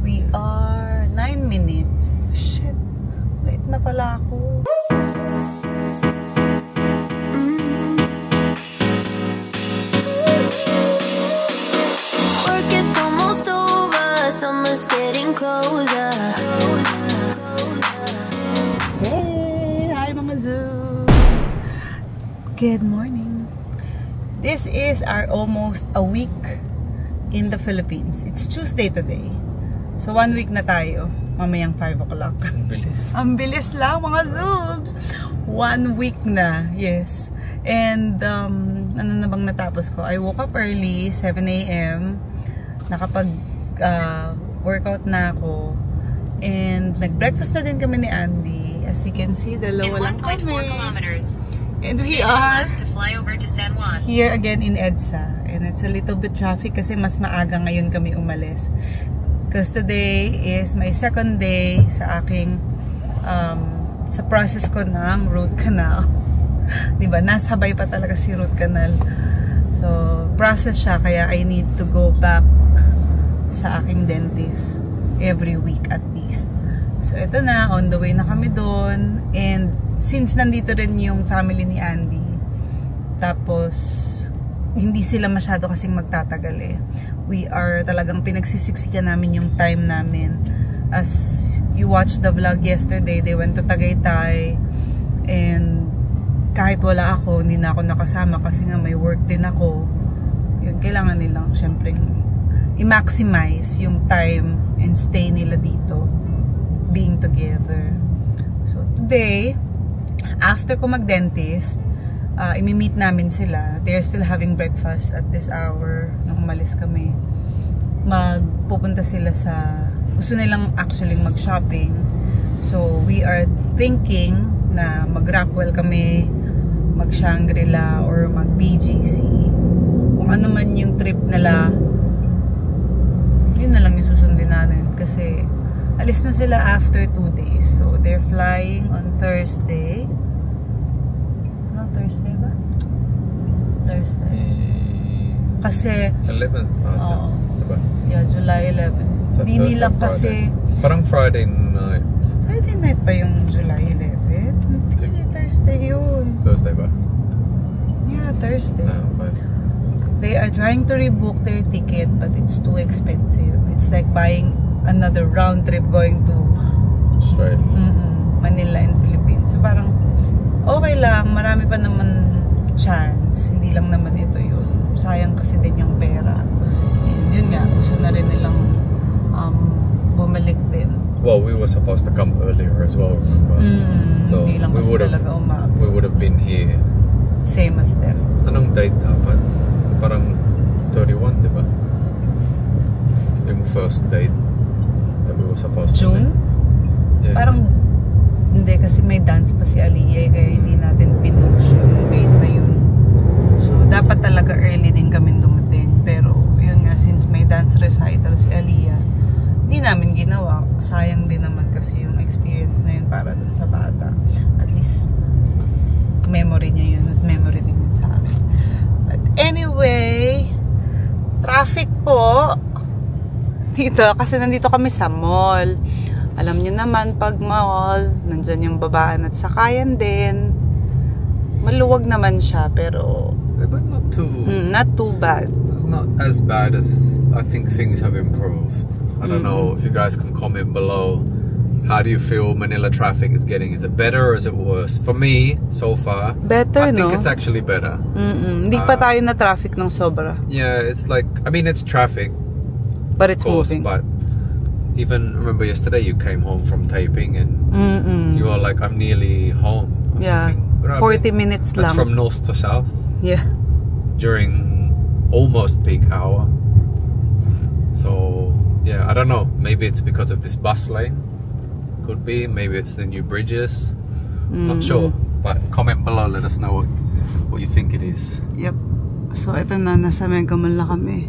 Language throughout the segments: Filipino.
We are 9 minutes. Shit. Late na pala ako. Work is almost over. Summer's getting closer. Hey! Hi mga Zooms! Good morning. This is our almost a week in the Philippines. It's Tuesday today. So 1 week na tayo. Mamayang 5 o'clock. Ang bilis. Ang bilis lang mga Zooms! 1 week na. Yes. And ano na bang natapos ko? I woke up early, 7 a.m. Nakapag workout na ako. And nag-breakfast na din kami ni Andy. As you can see, dalawa lang kami. 1.4 kilometers. And we are to fly over to San Juan. here again in EDSA. And it's a little bit traffic kasi mas maaga ngayon kami umalis. Because today is my second day sa aking sa process ko ng root canal. Diba? Nasabay pa talaga si root canal. So, process siya kaya I need to go back sa aking dentist every week at least. So, ito na. On the way na kami doon. And since nandito rin yung family ni Andy, tapos hindi sila masyado kasing magtatagal eh. We are talagang pinagsisiksikan namin yung time namin. As you watched the vlog yesterday, they went to Tagaytay. And kahit wala ako, hindi na ako nakasama kasi nga may work din ako. Yun, kailangan nilang syempre i-maximize yung time and stay nila dito, being together. So today, after ko mag-dentist, imi-meet namin sila. They're still having breakfast at this hour nung umalis kami. Magpupunta sila sa gusto nilang actually mag-shopping. So we are thinking na mag-Rockwell kami, mag-Shangri-La or mag-BGC. Kung ano man yung trip nila, yun na lang yung susundin natin kasi alis na sila after 2 days. So they're flying on Thursday. Thursday ba? Thursday. Kasi 11th. Diba? Yeah, July 11. Di nila kasi parang Friday night. Friday night pa yung July 11? Hindi, Thursday yun. Thursday ba? Yeah, Thursday. Okay. They are trying to rebook their ticket but it's too expensive. It's like buying another round trip going to Australia. Manila and Philippines. So parang okay lang, marami pa naman chance. Hindi lang naman ito yun. Sayang kasi din yung pera. And yun nga, gusto na rin nilang bumalik din. Well, we were supposed to come earlier as well, remember? So hindi lang kasi talaga umabot. we would have been here. Same as them. Anong date dapat? Parang 31, di ba? Yung first date that we were supposed June? to. Yeah. Parang hindi kasi may dance pa si Aliyah kaya hindi natin pinush yung date na yun. So dapat talaga early din kami dumating. Pero yun nga, since may dance recital si Aliyah, hindi namin ginawa. Sayang din naman kasi yung experience na yun para dun sa bata. At least memory niya yun at memory din yun sa amin. But anyway, traffic po dito kasi nandito kami sa mall. Alam niyo naman pag mall, nandyan yung babaan at sakayan din. Maluwag naman siya pero But not too bad. It's not as bad as I think things have improved. I don't know if you guys can comment below. How do you feel Manila traffic is getting? Is it better or is it worse? For me, so far, better, I think it's actually better. Hindi pa tayo na traffic ng sobra. Yeah, it's like, I mean, it's traffic, but it's of course, moving. But even remember yesterday you came home from taping and you were like, I'm nearly home. Yeah, thinking, 40 minutes lang. That's from north to south. Yeah. During almost peak hour. So yeah, I don't know. Maybe it's because of this bus lane. Could be. Maybe it's the new bridges. Not sure. But comment below. Let us know what you think it is. Yep. So ito na, nasa Mega Mall na kami.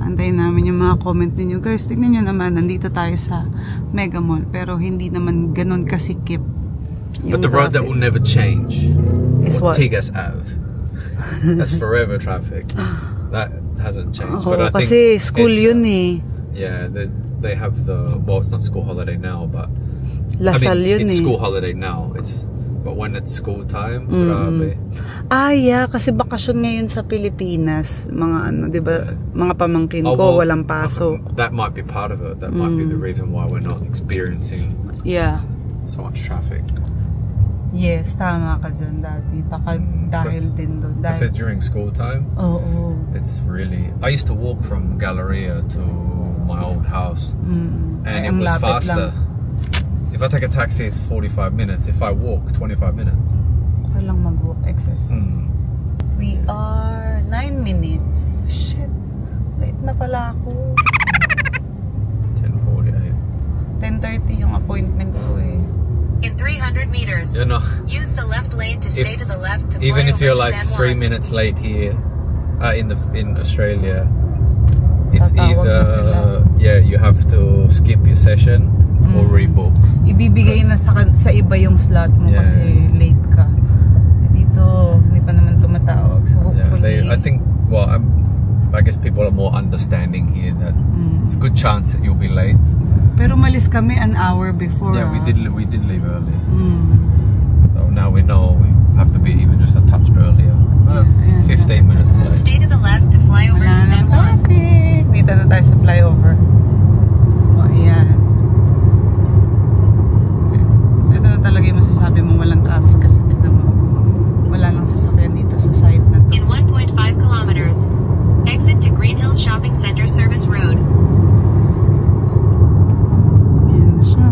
Antayin namin yung mga comment ninyo. Guys, tignan nyo naman, nandito tayo sa Mega Mall. Pero hindi naman ganun kasikip. But the road that will never change is what? Tigas Ave. That's forever traffic. That hasn't changed. But I think kasi school yun eh. Yeah, they have the, well, it's not school holiday now, but Lasal yun it's eh. school holiday now. But when it's school time, Mm. grabe. Yeah, kasi bakasyon ngayon sa Pilipinas, mga ano, 'di ba? Mga pamangkin ko well, walang pasok. That might be part of it. That might be the reason why we're not experiencing Yeah. so much traffic. Yes, tama ka dyan dati. Baka dahil din doon. Kasi during school time, it's really... I used to walk from Galleria to my old house, and Ay, it ang was lapit faster. lang. If I take a taxi, it's 45 minutes. If I walk, 25 minutes. Okay lang mag-walk exercise. We are 9 minutes. Shit. Late na pala ako. 10:48. 10:30 yung appointment ko eh. In 300 meters, You know, use the left lane to stay to the left to fly even if over you're to like San 3 Juan. minutes late here, in Australia, it's Tatawag na sila. either you have to skip your session or rebook. Ibibigay na sa iba yung slot mo Yeah. kasi late ka. Dito, hindi pa naman tumatawag. So hopefully... I think, well, I guess people are more understanding here that it's a good chance that you'll be late. Pero malis kami an hour before. Yeah, we did leave early. Mm. So now we know we have to be even just a touch earlier. 15 minutes late. Stay to the left to fly over Wala to San nang Juan. traffic. Dito na tayo sa flyover. O, ayan. Ito na talaga yung masasabi mo walang traffic kasi tignan mo. Wala lang sasakyan dito sa side na to. In 1.5 kilometers, exit to Green Hills Shopping Center Service Road. Ayan na siya.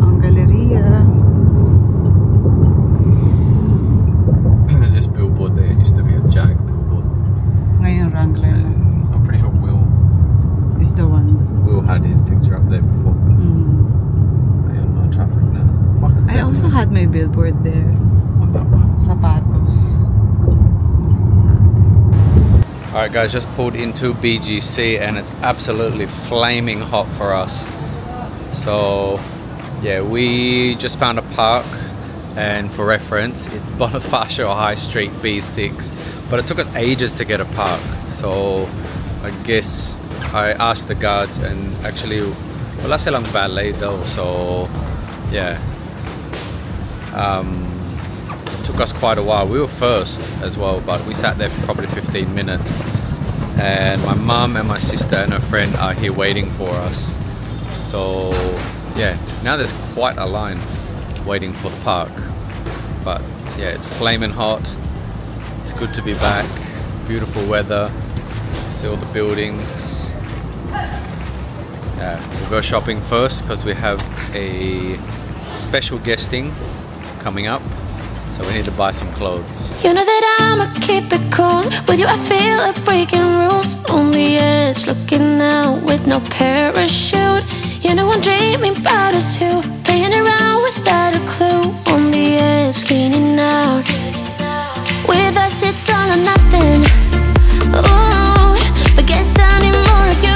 Ang galeria. This billboard there used to be a Jag billboard. Ngayon Wrangler na. And I'm pretty sure Will Is the one. had his picture up there before. Ayun, no traffic na. I also had my billboard there. On that one. Sapatos. Alright guys, just pulled into BGC and it's absolutely flaming hot for us. So yeah, we just found a park, and for reference it's Bonifacio High Street B6, but it took us ages to get a park. So I guess I asked the guards, and actually wala silang valet though, so yeah, it took us quite a while. We were first as well, but we sat there for probably 15 minutes, and my mum and my sister and her friend are here waiting for us. So yeah, now there's quite a line waiting for the park, but yeah, it's flaming hot. It's good to be back. Beautiful weather. See all the buildings. Yeah, we'll go shopping first because we have a special guesting coming up, so we need to buy some clothes. You know that I'ma keep it cool. With you I feel like breaking rules. On the edge, looking out with no parachute. You know I'm dreaming about us two, playing around without a clue. On the edge, leaning out. With us it's all or nothing. Ooh, but guess I need more of you.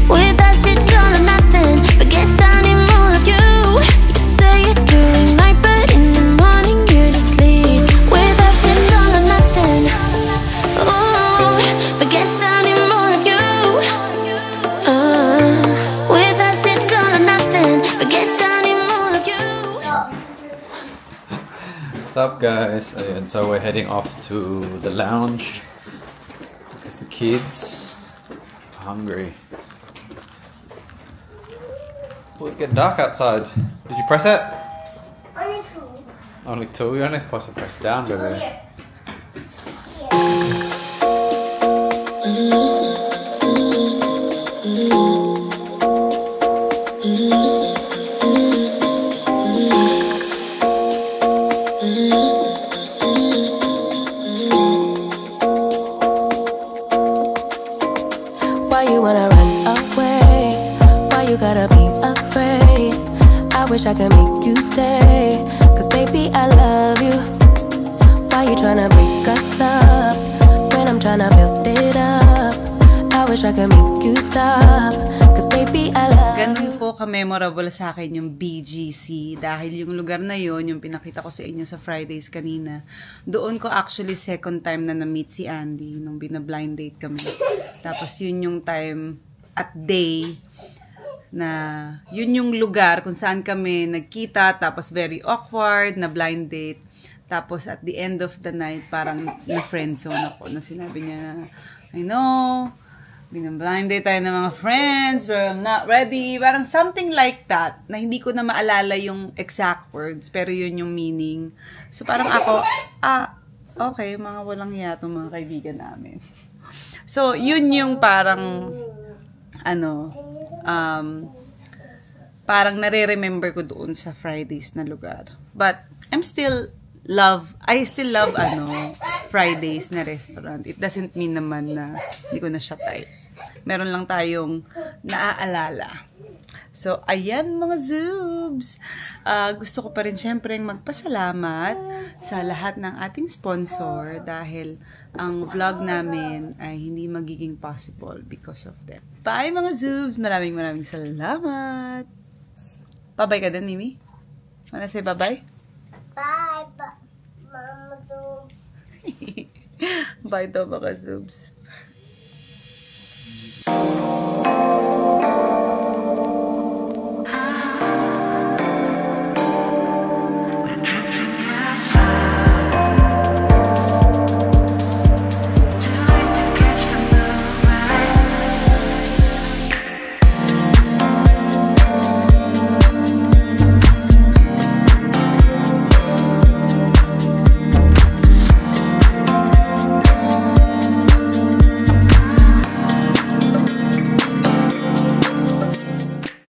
With us it's all or nothing, but guess I need more of you. You say it during night, but in the morning you're just sleep. With us it's all or nothing. Ooh, but guess I need more of you. With us it's all or nothing, but guess I need more of you. What's up guys? And so we're heading off to the lounge because the kids are hungry. Oh, it's getting dark outside. Did you press it? Only two. Only two? You're only supposed to press down, baby. Here. Why you wanna run away? Why you gotta be afraid? I wish I could make you stay, cause baby I love you. Why you tryna break us up when I'm tryna build it up? I wish I could make you stop, Cause baby, I love you. Ganun po ka-memorable sa akin yung BGC dahil yung lugar na yon yung pinakita ko sa inyo sa Fridays kanina. Doon ko actually second time na na-meet si Andy nung bina-blind date kami. Tapos yun yung time at day na yun yung lugar kung saan kami nagkita, tapos very awkward na blind date. Tapos at the end of the night parang na-friendzone ako na sinabi niya na, I know, blind date tayo ng mga friends, but I'm not ready. Parang something like that, na hindi ko na maalala yung exact words, pero yun yung meaning. So parang ako, okay, mga walang hiya itong mga kaibigan namin. So yun yung parang, parang nare-remember ko doon sa Fridays na lugar. But I still love Fridays na restaurant. It doesn't mean naman na hindi ko na siya type. Meron lang tayong naaalala. So, ayan mga Zoobs. Gusto ko pa rin syempre magpasalamat sa lahat ng ating sponsor dahil ang vlog namin ay hindi magiging possible because of them. Bye mga Zoobs! Maraming salamat! Bye-bye ka din, Mimi? Wanna say bye-bye? Bye, Mama Zoobs. Bye daw mga Zoobs.